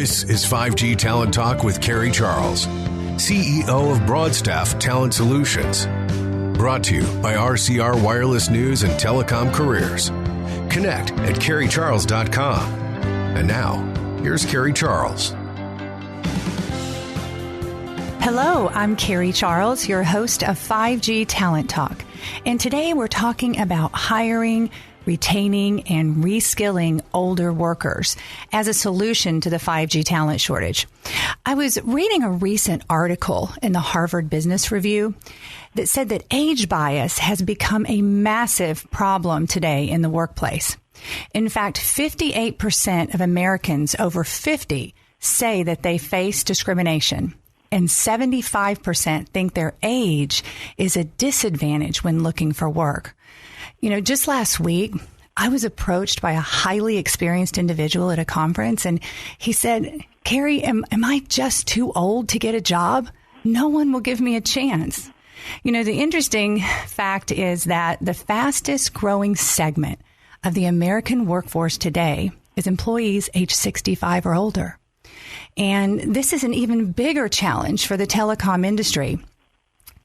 This is 5G Talent Talk with Carrie Charles, CEO of Broadstaff Talent Solutions. Brought to you by RCR Wireless News and Telecom Careers. Connect at carriecharles.com. And now, here's Carrie Charles. Hello, I'm Carrie Charles, your host of 5G Talent Talk. And today we're talking about hiring, retaining, and reskilling older workers as a solution to the 5G talent shortage. I was reading a recent article in the Harvard Business Review that said that age bias has become a massive problem today in the workplace. In fact, 58% of Americans over 50 say that they face discrimination, and 75% think their age is a disadvantage when looking for work. You know, just last week, I was approached by a highly experienced individual at a conference, and he said, Carrie, am I just too old to get a job? No one will give me a chance. You know, the interesting fact is that the fastest growing segment of the American workforce today is employees age 65 or older. And this is an even bigger challenge for the telecom industry.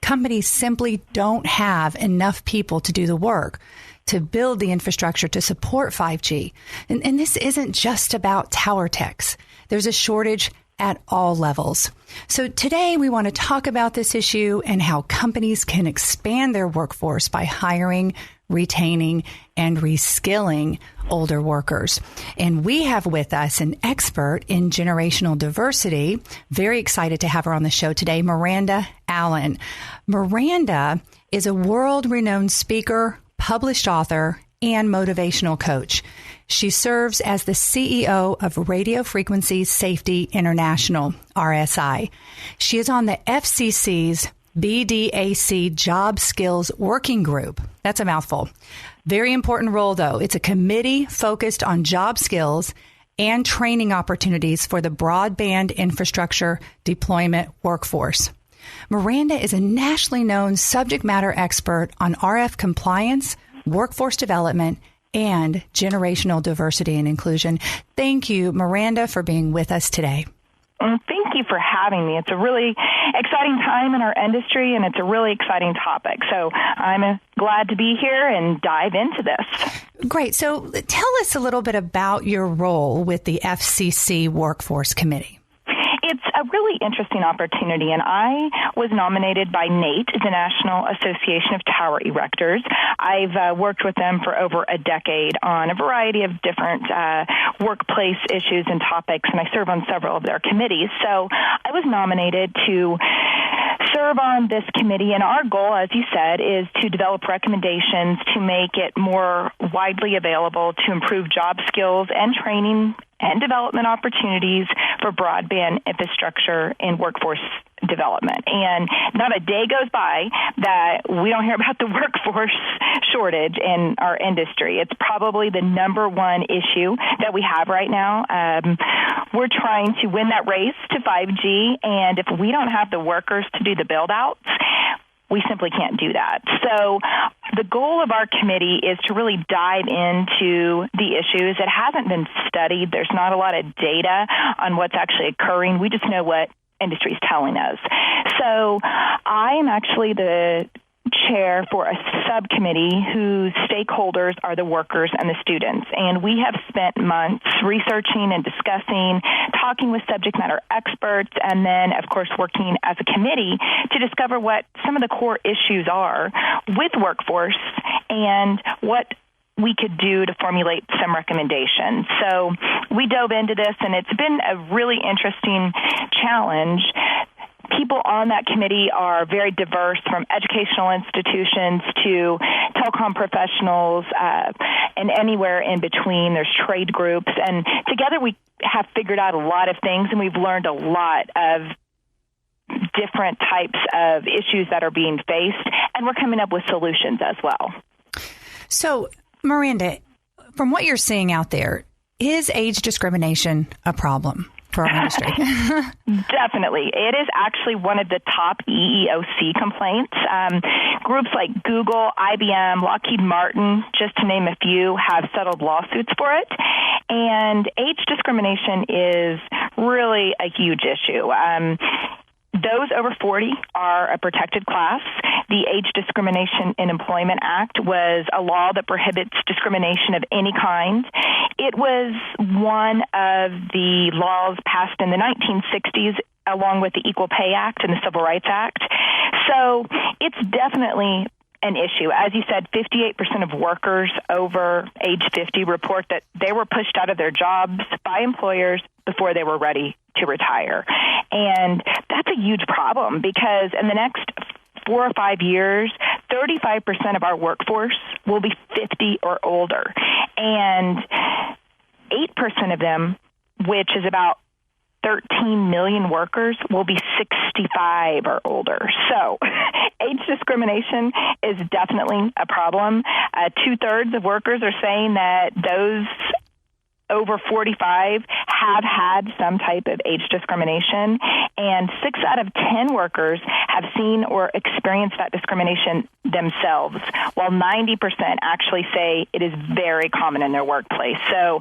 Companies simply don't have enough people to do the work, to build the infrastructure to support 5G. And this isn't just about tower techs. There's a shortage at all levels. So today we want to talk about this issue and how companies can expand their workforce by hiring, retaining, and reskilling older workers. And we have with us an expert in generational diversity. Very excited to have her on the show today, Miranda Allen. Miranda is a world-renowned speaker, published author, and motivational coach. She serves as the CEO of Radio Frequency Safety International, RSI. She is on the FCC's BDAC Job Skills Working Group. That's a mouthful. Very important role, though. It's a committee focused on job skills and training opportunities for the broadband infrastructure deployment workforce. Miranda is a nationally known subject matter expert on RF compliance, workforce development, and generational diversity and inclusion. Thank you, Miranda, for being with us today. Thank you for having me. It's a really exciting time in our industry, and it's a really exciting topic. So I'm glad to be here and dive into this. Great. So tell us a little bit about your role with the FCC Workforce Committee. It's a really interesting opportunity, and I was nominated by NATE, the National Association of Tower Erectors. I've worked with them for over a decade on a variety of different workplace issues and topics, and I serve on several of their committees. So I was nominated to serve on this committee, and our goal, as you said, is to develop recommendations to make it more widely available to improve job skills and training and development opportunities for broadband infrastructure and workforce development. And not a day goes by that we don't hear about the workforce shortage in our industry. It's probably the number one issue that we have right now. We're trying to win that race to 5G, and if we don't have the workers to do the build-outs, we simply can't do that. So the goal of our committee is to really dive into the issues. It hasn't been studied. There's not a lot of data on what's actually occurring. We just know what industry is telling us. So I am actually the chair for a subcommittee whose stakeholders are the workers and the students. And we have spent months researching and discussing, talking with subject matter experts, and then, of course, working as a committee to discover what some of the core issues are with workforce and what we could do to formulate some recommendations. So we dove into this, and it's been a really interesting challenge. People on that committee are very diverse, from educational institutions to telecom professionals and anywhere in between. There's trade groups. And together we have figured out a lot of things, and we've learned a lot of different types of issues that are being faced, and we're coming up with solutions as well. So, Miranda, from what you're seeing out there, is age discrimination a problem for our industry? Definitely. It is actually one of the top EEOC complaints. Groups like Google, IBM, Lockheed Martin, just to name a few, have settled lawsuits for it. And age discrimination is really a huge issue. Those over 40 are a protected class. The Age Discrimination in Employment Act was a law that prohibits discrimination of any kind. It was one of the laws passed in the 1960s along with the Equal Pay Act and the Civil Rights Act. So it's definitely an issue. As you said, 58% of workers over age 50 report that they were pushed out of their jobs by employers before they were ready to retire. And that's a huge problem because in the next 4 or 5 years, 35% of our workforce will be 50 or older. And 8% of them, which is about 13 million workers, will be 65 or older. So age discrimination is definitely a problem. 2/3 of workers are saying that those over 45 have had some type of age discrimination, and 6 out of 10 workers have seen or experienced that discrimination themselves, while 90% actually say it is very common in their workplace. So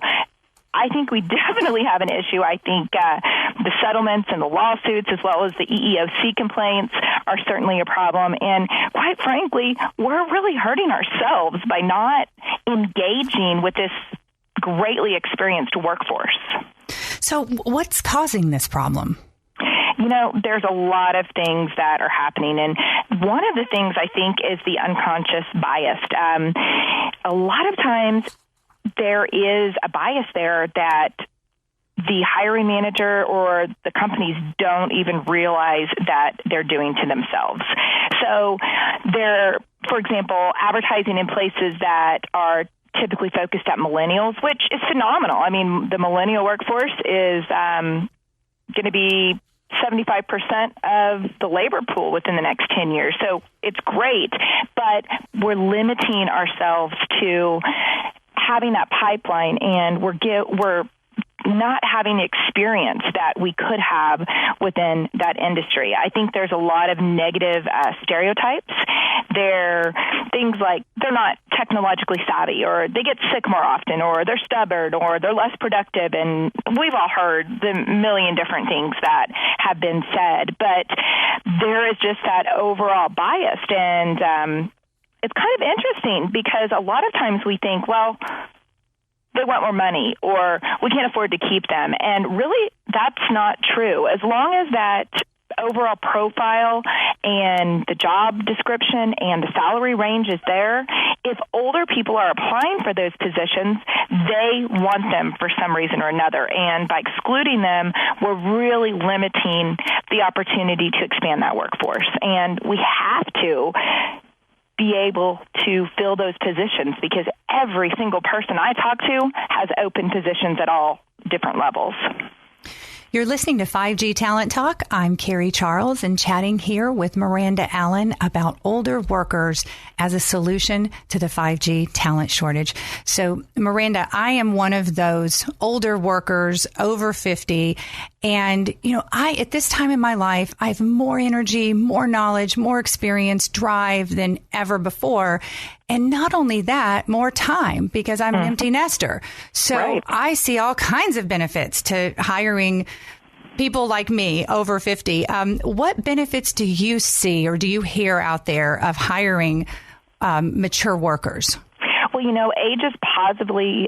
I think we definitely have an issue. I think the settlements and the lawsuits, as well as the EEOC complaints, are certainly a problem. And quite frankly, we're really hurting ourselves by not engaging with this greatly experienced workforce. So what's causing this problem? You know, there's a lot of things that are happening. And one of the things I think is the unconscious bias. A lot of times there is a bias there that the hiring manager or the companies don't even realize that they're doing to themselves. So they're, for example, advertising in places that are typically focused at millennials, which is phenomenal. I mean, the millennial workforce is going to be 75% of the labor pool within the next 10 years. So it's great, but we're limiting ourselves to having that pipeline, and we're not having the experience that we could have within that industry. I think there's a lot of negative stereotypes. They're things like they're not technologically savvy, or they get sick more often, or they're stubborn, or they're less productive. And we've all heard the million different things that have been said, but there is just that overall bias. And it's kind of interesting because a lot of times we think, well, they want more money, or we can't afford to keep them. And really, that's not true. As long as that overall profile and the job description and the salary range is there, if older people are applying for those positions, they want them for some reason or another. And by excluding them, we're really limiting the opportunity to expand that workforce. And we have to be able to fill those positions because every single person I talk to has open positions at all different levels. You're listening to 5G Talent Talk. I'm Carrie Charles and chatting here with Miranda Allen about older workers as a solution to the 5G talent shortage. So, Miranda, I am one of those older workers over 50. And, you know, at this time in my life, I have more energy, more knowledge, more experience, drive than ever before. And not only that, more time because I'm an empty nester. So right. I see all kinds of benefits to hiring people like me over 50. What benefits do you see or do you hear out there of hiring mature workers? Well, you know, age is positively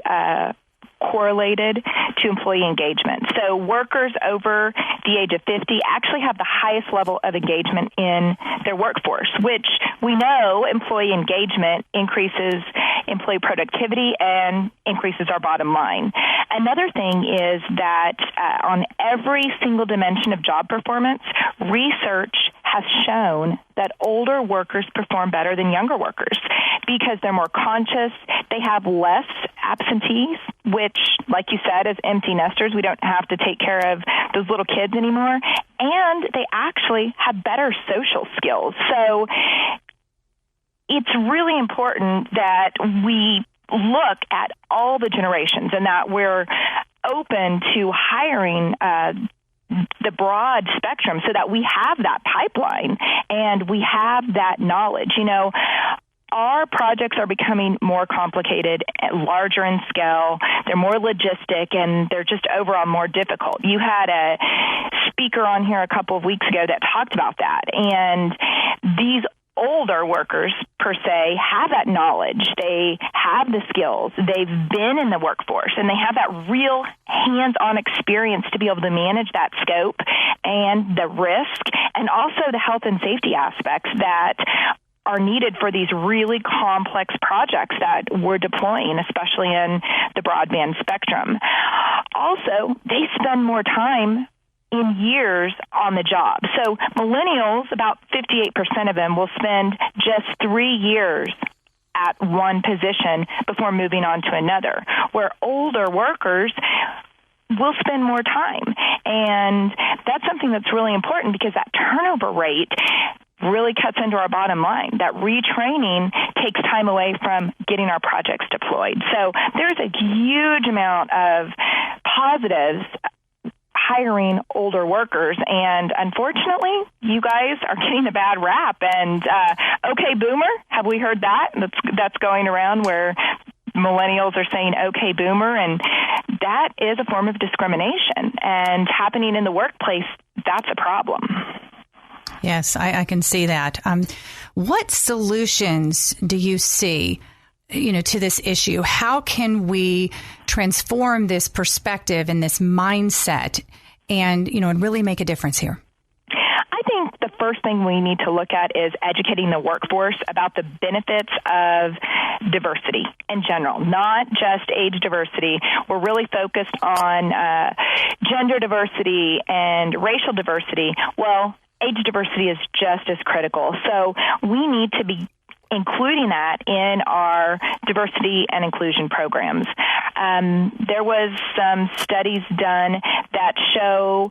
correlated to employee engagement. So workers over the age of 50 actually have the highest level of engagement in their workforce, which we know employee engagement increases employee productivity and increases our bottom line. Another thing is that on every single dimension of job performance, research has shown that older workers perform better than younger workers because they're more conscious, they have less absentees, which, like you said, as empty nesters, we don't have to take care of those little kids anymore, and they actually have better social skills. So it's really important that we look at all the generations and that we're open to hiring the broad spectrum so that we have that pipeline and we have that knowledge. You know, our projects are becoming more complicated, larger in scale. They're more logistic, and they're just overall more difficult. You had a speaker on here a couple of weeks ago that talked about that. And these older workers, per se, have that knowledge. They have the skills. They've been in the workforce, and they have that real hands-on experience to be able to manage that scope and the risk, and also the health and safety aspects that are needed for these really complex projects that we're deploying, especially in the broadband spectrum. Also, they spend more time in years on the job. So millennials, about 58% of them, will spend just 3 years at one position before moving on to another, where older workers will spend more time. And that's something that's really important, because that turnover rate really cuts into our bottom line. That retraining takes time away from getting our projects deployed. So there's a huge amount of positives hiring older workers, and unfortunately, you guys are getting a bad rap. And okay, boomer, have we heard that? That's going around, where millennials are saying okay, boomer, and that is a form of discrimination, and happening in the workplace. That's a problem. Yes, I can see that. What solutions do you see, to this issue? How can we transform this perspective and this mindset and really make a difference here? I think the first thing we need to look at is educating the workforce about the benefits of diversity in general, not just age diversity. We're really focused on gender diversity and racial diversity. Well, age diversity is just as critical. So we need to be including that in our diversity and inclusion programs. There was some studies done that show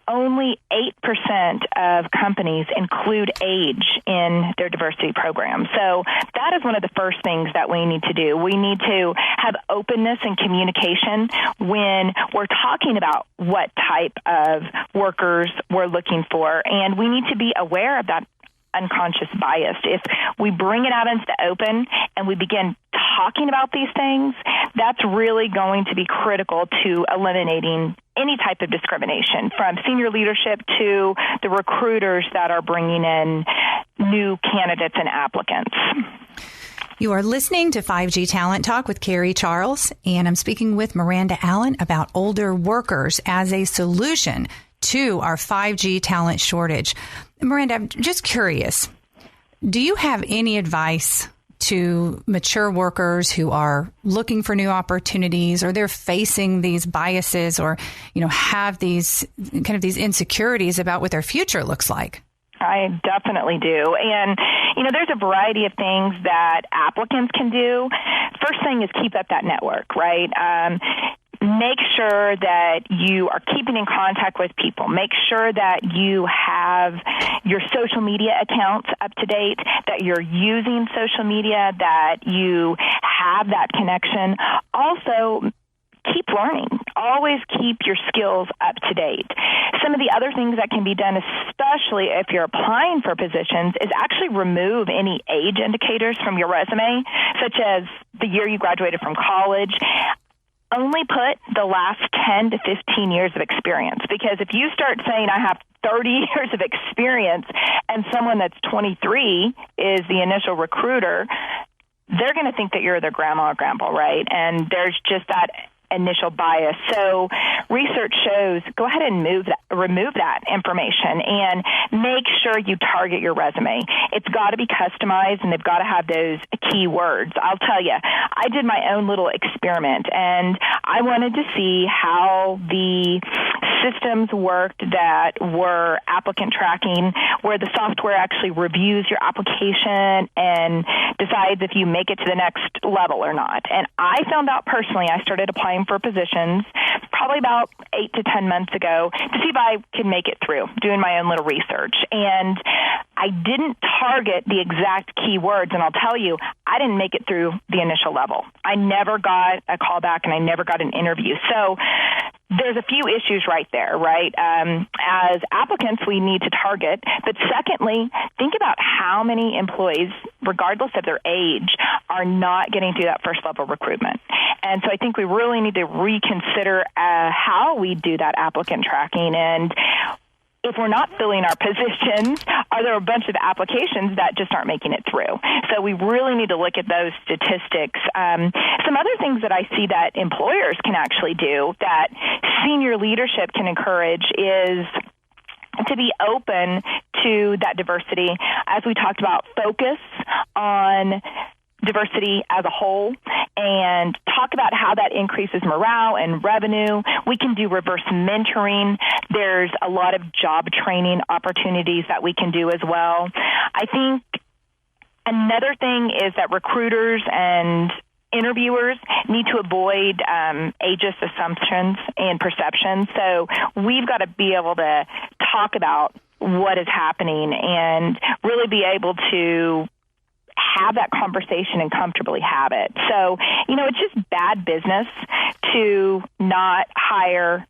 only 8% of companies include age in their diversity program. So that is one of the first things that we need to do. We need to have openness and communication when we're talking about what type of workers we're looking for, and we need to be aware of that unconscious bias. If we bring it out into the open and we begin talking about these things, that's really going to be critical to eliminating any type of discrimination, from senior leadership to the recruiters that are bringing in new candidates and applicants. You are listening to 5G Talent Talk with Carrie Charles, and I'm speaking with Miranda Allen about older workers as a solution to our 5G talent shortage. Miranda, I'm just curious, do you have any advice to mature workers who are looking for new opportunities, or they're facing these biases, or, have these kind of these insecurities about what their future looks like? I definitely do. And, there's a variety of things that applicants can do. First thing is keep up that network, right? Make sure that you are keeping in contact with people. Make sure that you have your social media accounts up to date, that you're using social media, that you have that connection. Also, keep learning. Always keep your skills up to date. Some of the other things that can be done, especially if you're applying for positions, is actually remove any age indicators from your resume, such as the year you graduated from college. Only put the last 10 to 15 years of experience, because if you start saying I have 30 years of experience and someone that's 23 is the initial recruiter, they're going to think that you're their grandma or grandpa, right? And there's just that initial bias. So research shows go ahead and remove that information and make sure you target your resume. It's got to be customized, and they've got to have those keywords. I'll tell you, I did my own little experiment, and I wanted to see how the systems worked that were applicant tracking, where the software actually reviews your application and decides if you make it to the next level or not. And I found out personally, I started applying for positions probably about 8 to 10 months ago to see if I could make it through, doing my own little research. And I didn't target the exact keywords, and I'll tell you, I didn't make it through the initial level. I never got a call back, and I never got an interview. So there's a few issues right there, right? As applicants, we need to target. But secondly, think about how many employees, regardless of their age, are not getting through that first level recruitment. And so I think we really need to reconsider how we do that applicant tracking. And if we're not filling our positions, are there a bunch of applications that just aren't making it through? So we really need to look at those statistics. Some other things that I see that employers can actually do that senior leadership can encourage is to be open to that diversity. As we talked about, focus on diversity as a whole and talk about how that increases morale and revenue. We can do reverse mentoring. There's a lot of job training opportunities that we can do as well. I think another thing is that recruiters and interviewers need to avoid ageist assumptions and perceptions. So we've got to be able to talk about what is happening and really be able to have that conversation and comfortably have it. So, it's just bad business to not hire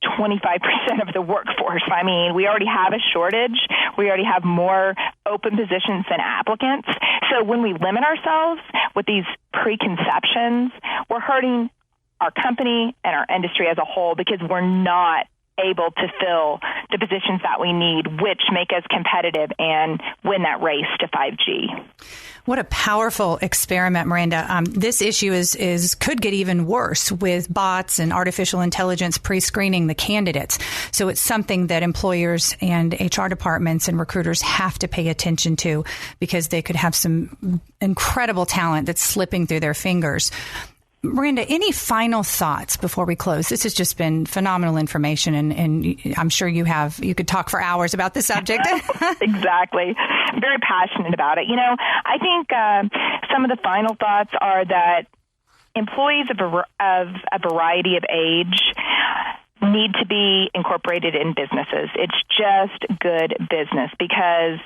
25% of the workforce. I mean, we already have a shortage. We already have more open positions than applicants. So when we limit ourselves with these preconceptions, we're hurting our company and our industry as a whole because we're not able to fill the positions that we need, which make us competitive and win that race to 5G. What a powerful experiment, Miranda. This issue could get even worse with bots and artificial intelligence pre-screening the candidates. So it's something that employers and HR departments and recruiters have to pay attention to because they could have some incredible talent that's slipping through their fingers. Miranda, any final thoughts before we close? This has just been phenomenal information, and I'm sure you could talk for hours about the subject. Exactly. I'm very passionate about it. I think some of the final thoughts are that employees of a variety of age need to be incorporated in businesses. It's just good business because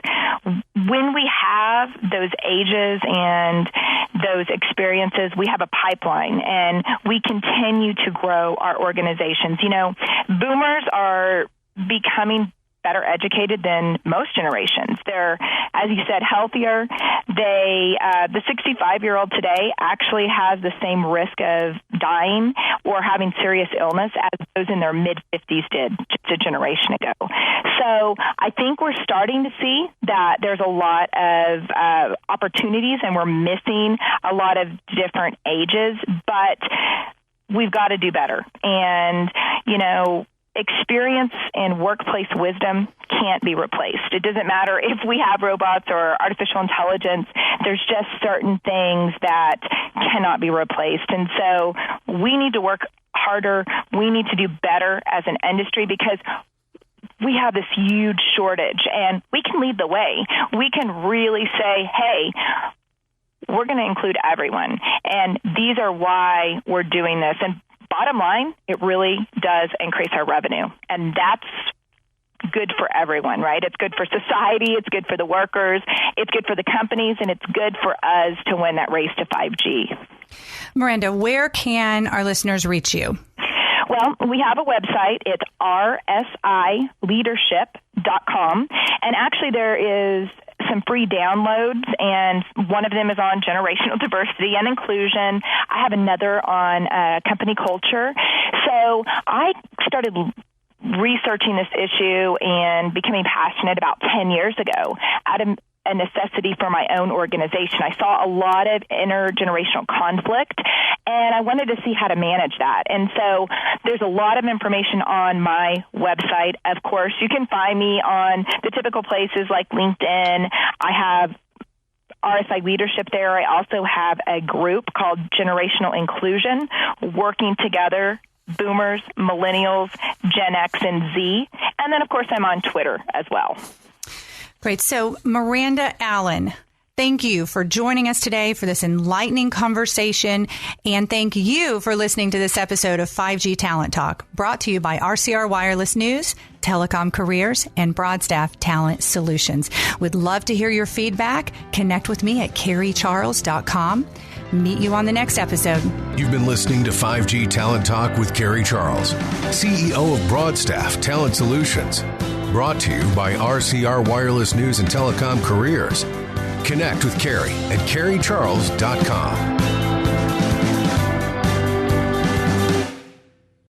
when we have those ages and those experiences, we have a pipeline and we continue to grow our organizations. Boomers are becoming better educated than most generations. They're, as you said, healthier. The 65-year-old today actually has the same risk of dying or having serious illness as those in their mid-50s did just a generation ago. So I think we're starting to see that there's a lot of opportunities and we're missing a lot of different ages, but we've got to do better. And, experience and workplace wisdom can't be replaced. It doesn't matter if we have robots or artificial intelligence. There's just certain things that cannot be replaced. And so we need to work harder. We need to do better as an industry because we have this huge shortage and we can lead the way. We can really say, hey, we're going to include everyone. And these are why we're doing this. And bottom line, it really does increase our revenue. And that's good for everyone, right? It's good for society. It's good for the workers. It's good for the companies. And it's good for us to win that race to 5G. Miranda, where can our listeners reach you? Well, we have a website. It's rsileadership.com. And actually there is some free downloads, and one of them is on generational diversity and inclusion. I have another on company culture. So I started researching this issue and becoming passionate about 10 years ago out of a necessity for my own organization. I saw a lot of intergenerational conflict, and I wanted to see how to manage that. And so there's a lot of information on my website. Of course, you can find me on the typical places like LinkedIn. I have RSI Leadership there. I also have a group called Generational Inclusion, working together, Boomers, Millennials, Gen X, and Z. And then, of course, I'm on Twitter as well. Great. So, Miranda Allen, thank you for joining us today for this enlightening conversation. And thank you for listening to this episode of 5G Talent Talk, brought to you by RCR Wireless News, Telecom Careers, and Broadstaff Talent Solutions. We'd love to hear your feedback. Connect with me at carriecharles.com. Meet you on the next episode. You've been listening to 5G Talent Talk with Carrie Charles, CEO of Broadstaff Talent Solutions. Brought to you by RCR Wireless News and Telecom Careers. Connect with Carrie at carriecharles.com.